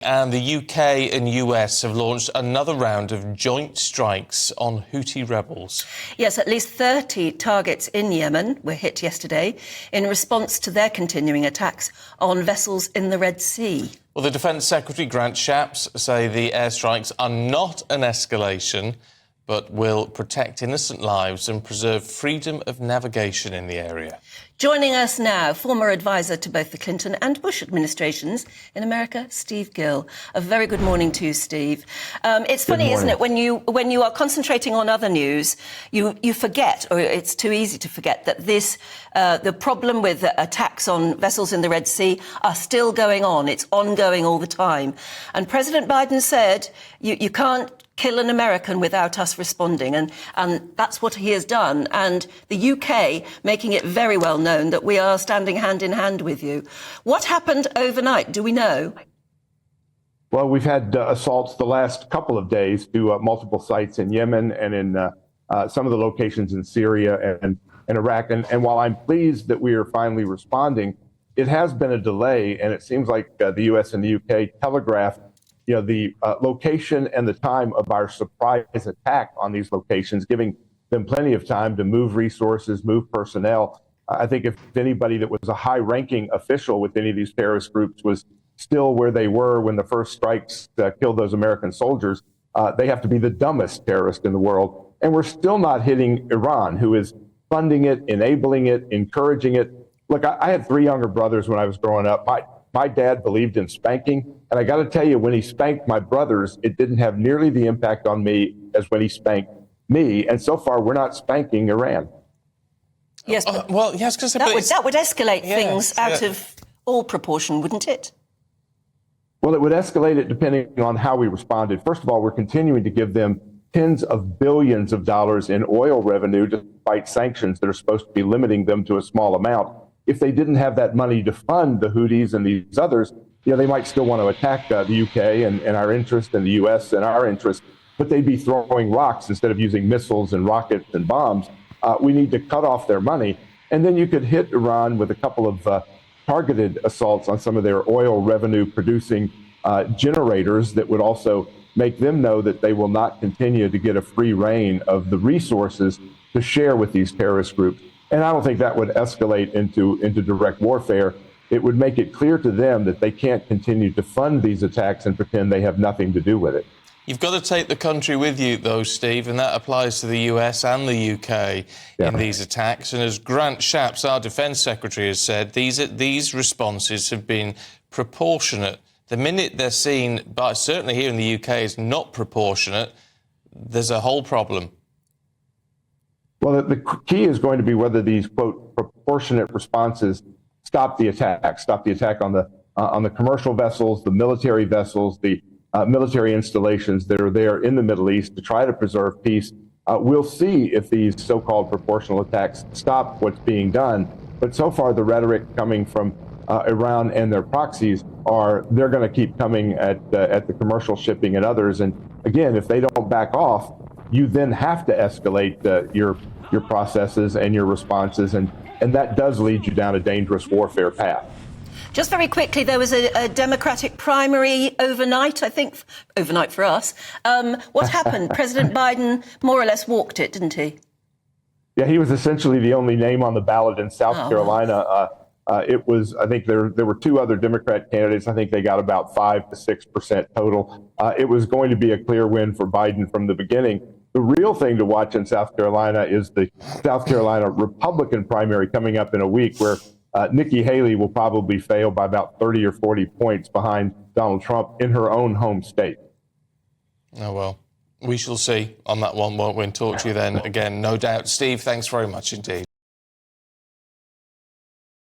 And the UK and US have launched another round of joint strikes on Houthi rebels. Yes, at least 30 targets in Yemen were hit yesterday in response to their continuing attacks on vessels in the Red Sea. Well, the Defence Secretary, Grant Shapps, say the airstrikes are not an escalation, but will protect innocent lives and preserve freedom of navigation in the area. Joining us now, former advisor to both the Clinton and Bush administrations in America, Steve Gill. A very good morning to you, Steve. It's funny, isn't it, when you are concentrating on other news, you forget, or it's too easy to forget, that the problem with attacks on vessels in the Red Sea are still going on. It's ongoing all the time. And President Biden said, you can't kill an American without us responding. And that's what he has done. And the UK making it very well known that we are standing hand in hand with you. What happened overnight? Do we know? Well, we've had assaults the last couple of days to multiple sites in Yemen and in some of the locations in Syria and Iraq. And while I'm pleased that we are finally responding, it has been a delay. And it seems like the US and the UK telegraphed the location and the time of our surprise attack on these locations, giving them plenty of time to move resources, move personnel. I think if anybody that was a high-ranking official with any of these terrorist groups was still where they were when the first strikes killed those American soldiers, they have to be the dumbest terrorist in the world. And we're still not hitting Iran, who is funding it, enabling it, encouraging it. Look, I had three younger brothers when I was growing up. My dad believed in spanking, and I got to tell you, when he spanked my brothers, it didn't have nearly the impact on me as when he spanked me. And so far, we're not spanking Iran. Yes, but well, yes, because that would escalate things out of all proportion, wouldn't it? Well, it would escalate it depending on how we responded. First of all, we're continuing to give them tens of billions of dollars in oil revenue despite sanctions that are supposed to be limiting them to a small amount. If they didn't have that money to fund the Houthis and these others, they might still want to attack the UK and our interest, and the US and our interest, but they'd be throwing rocks instead of using missiles and rockets and bombs. We need to cut off their money. And then you could hit Iran with a couple of targeted assaults on some of their oil revenue producing generators that would also make them know that they will not continue to get a free reign of the resources to share with these terrorist groups. And I don't think that would escalate into direct warfare. It would make it clear to them that they can't continue to fund these attacks and pretend they have nothing to do with it. You've got to take the country with you, though, Steve, and that applies to the US and the UK in these attacks. And as Grant Shapps, our Defence Secretary, has said, these responses have been proportionate. The minute they're seen, but certainly here in the UK, as not proportionate, there's a whole problem. Well, the key is going to be whether these, quote, proportionate responses stop the attack on the commercial vessels, the military vessels, the military installations that are there in the Middle East to try to preserve peace. We'll see if these so-called proportional attacks stop what's being done. But so far, the rhetoric coming from Iran and their proxies they're going to keep coming at the commercial shipping and others. And again, if they don't back off, you then have to escalate your processes and your responses, and that does lead you down a dangerous warfare path. Just very quickly, there was a Democratic primary overnight, I think, overnight for us. What happened? President Biden more or less walked it, didn't he? Yeah, he was essentially the only name on the ballot in South Carolina. It was, I think there were two other Democrat candidates. I think they got about 5 to 6% total. It was going to be a clear win for Biden from the beginning. The real thing to watch in South Carolina is the South Carolina Republican primary coming up in a week, where Nikki Haley will probably fail by about 30 or 40 points behind Donald Trump in her own home state. Oh, well, we shall see on that one, won't we? And talk to you then again, no doubt. Steve, thanks very much indeed.